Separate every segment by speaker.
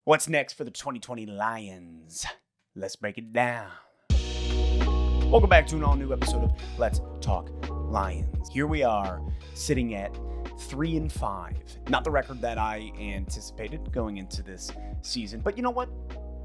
Speaker 1: What's next for the 2020 Lions? Let's break it down. Welcome back to an all-new episode of Let's Talk Lions. Here we are, sitting at 3-5. Not the record that I anticipated going into this season, but you know what?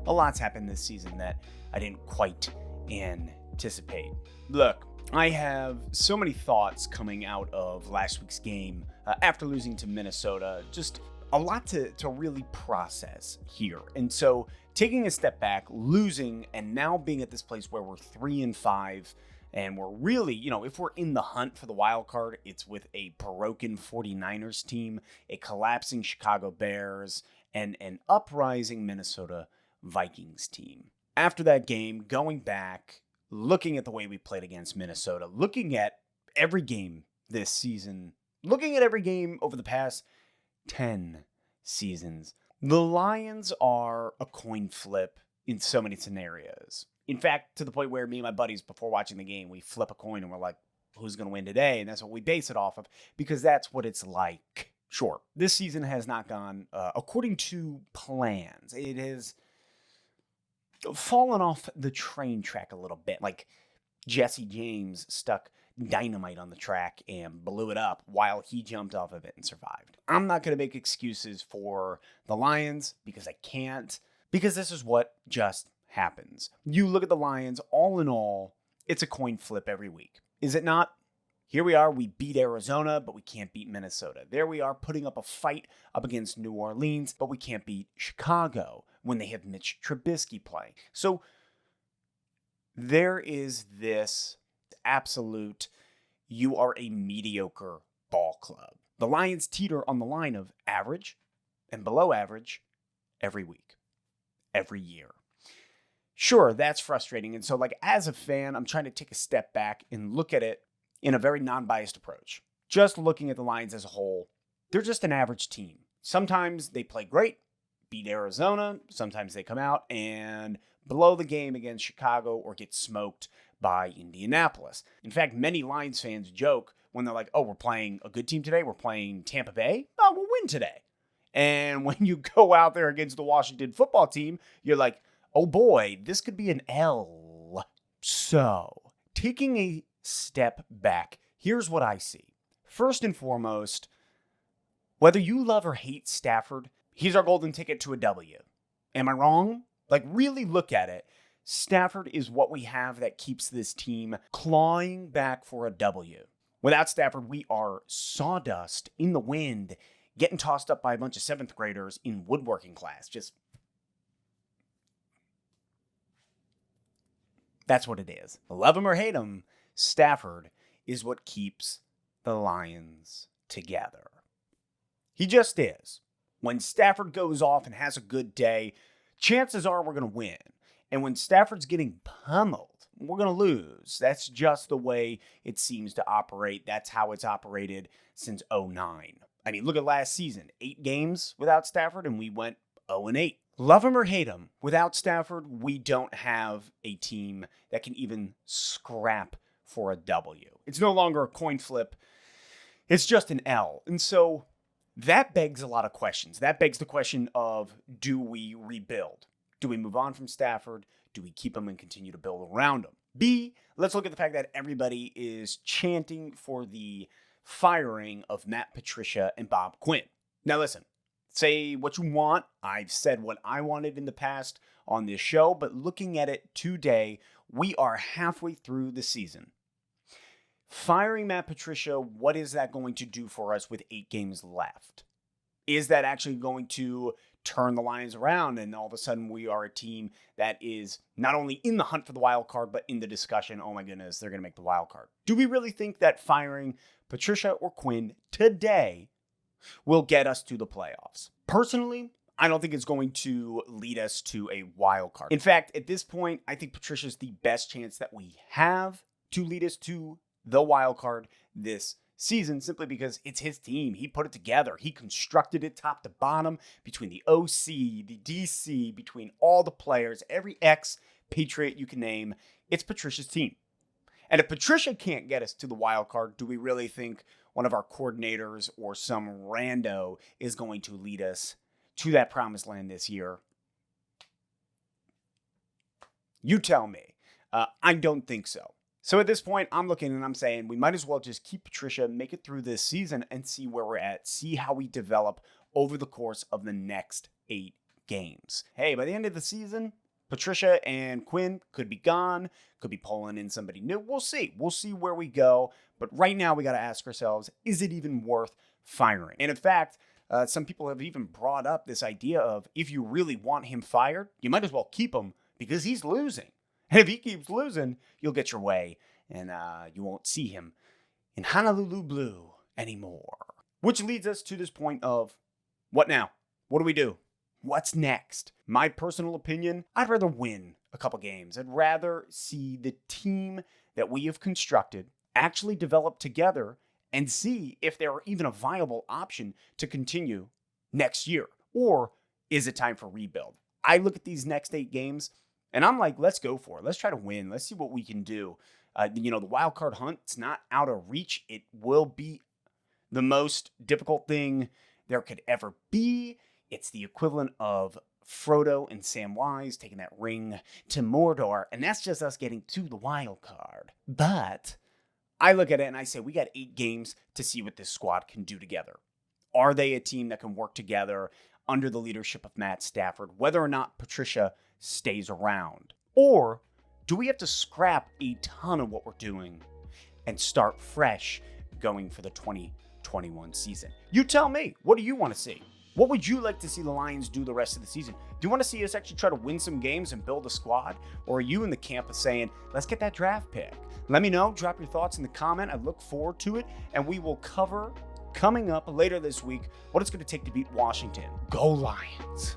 Speaker 1: A lot's happened this season that I didn't quite anticipate. Look, I have so many thoughts coming out of last week's game after losing to Minnesota. Just a lot to really process here. And so taking a step back, losing, and now being at this place where we're 3-5, and we're really, if we're in the hunt for the wild card, it's with a broken 49ers team, a collapsing Chicago Bears, and an uprising Minnesota Vikings team. After that game, going back, looking at the way we played against Minnesota, looking at every game this season, looking at every game over the past 10 seasons, the Lions are a coin flip in so many scenarios. In fact, to the point where me and my buddies, before watching the game, we flip a coin and we're like, who's going to win today? And that's what we base it off of, because that's what it's like. Sure, this season has not gone according to plans. It has fallen off the train track a little bit, like Jesse James stuck dynamite on the track and blew it up while he jumped off of it and survived. I'm not going to make excuses for the Lions because I can't, because this is what just happens. You look at the Lions, all in all, it's a coin flip every week. Is it not? Here we are, we beat Arizona, but we can't beat Minnesota. There we are, putting up a fight up against New Orleans, but we can't beat Chicago when they have Mitch Trubisky playing. So there is this absolute, you are a mediocre ball club. The Lions teeter on the line of average and below average every week, every year. Sure, that's frustrating. And so, as a fan, I'm trying to take a step back and look at it in a very non-biased approach. Just looking at the Lions as a whole, they're just an average team. Sometimes they play great, beat Arizona. Sometimes they come out and blow the game against Chicago or get smoked by Indianapolis. In fact, many Lions fans joke when they're like, oh, we're playing a good team today. We're playing Tampa Bay. Oh, we'll win today. And when you go out there against the Washington football team, you're like, oh boy, this could be an L. So, taking a step back, here's what I see. First and foremost, whether you love or hate Stafford, he's our golden ticket to a W. Am I wrong? Really look at it. Stafford is what we have that keeps this team clawing back for a W. Without Stafford, we are sawdust in the wind, getting tossed up by a bunch of 7th graders in woodworking class. That's what it is. Love him or hate him, Stafford is what keeps the Lions together. He just is. When Stafford goes off and has a good day, chances are we're going to win. And when Stafford's getting pummeled, we're going to lose. That's just the way it seems to operate. That's how it's operated since 2009. I mean, look at last season. 8 games without Stafford, and we went 0-8. Love him or hate him, without Stafford, we don't have a team that can even scrap for a W. It's no longer a coin flip. It's just an L. And so that begs a lot of questions. That begs the question of, do we rebuild? Do we move on from Stafford? Do we keep him and continue to build around him? B, let's look at the fact that everybody is chanting for the firing of Matt Patricia and Bob Quinn. Now listen, say what you want. I've said what I wanted in the past on this show, but looking at it today, we are halfway through the season. Firing Matt Patricia, what is that going to do for us with 8 games left? Is that actually going to turn the Lions around and all of a sudden we are a team that is not only in the hunt for the wild card, but in the discussion, oh my goodness, they're going to make the wild card? Do we really think that firing Patricia or Quinn today will get us to the playoffs? Personally, I don't think it's going to lead us to a wild card. In fact, at this point, I think Patricia's the best chance that we have to lead us to the wild card this season, simply because it's his team. He put it together. He constructed it top to bottom, between the OC, the DC, between all the players, every ex-Patriot you can name. It's Patricia's team. And if Patricia can't get us to the wild card, do we really think one of our coordinators or some rando is going to lead us to that promised land this year? You tell me. I don't think so. So at this point, I'm looking and I'm saying we might as well just keep Patricia, make it through this season, and see where we're at, see how we develop over the course of the next 8 games. Hey, by the end of the season, Patricia and Quinn could be gone, could be pulling in somebody new. We'll see. We'll see where we go. But right now, we got to ask ourselves, is it even worth firing? And in fact, some people have even brought up this idea of if you really want him fired, you might as well keep him because he's losing. And if he keeps losing, you'll get your way and you won't see him in Honolulu Blue anymore. Which leads us to this point of what now? What do we do? What's next? My personal opinion, I'd rather win a couple games. I'd rather see the team that we have constructed actually develop together and see if they're even a viable option to continue next year. Or is it time for rebuild? I look at these next 8 games and I'm like, let's go for it. Let's try to win. Let's see what we can do. The wild card hunt, it's not out of reach. It will be the most difficult thing there could ever be. It's the equivalent of Frodo and Samwise taking that ring to Mordor, and that's just us getting to the wild card. But I look at it and I say, we got 8 games to see what this squad can do together. Are they a team that can work together under the leadership of Matt Stafford, whether or not Patricia stays around? Or do we have to scrap a ton of what we're doing and start fresh going for the 2021 season? You tell me, what do you want to see? What would you like to see the Lions do the rest of the season? Do you want to see us actually try to win some games and build a squad? Or are you in the camp of saying, let's get that draft pick? Let me know. Drop your thoughts in the comment. I look forward to it. And we will cover coming up later this week what it's going to take to beat Washington. Go Lions.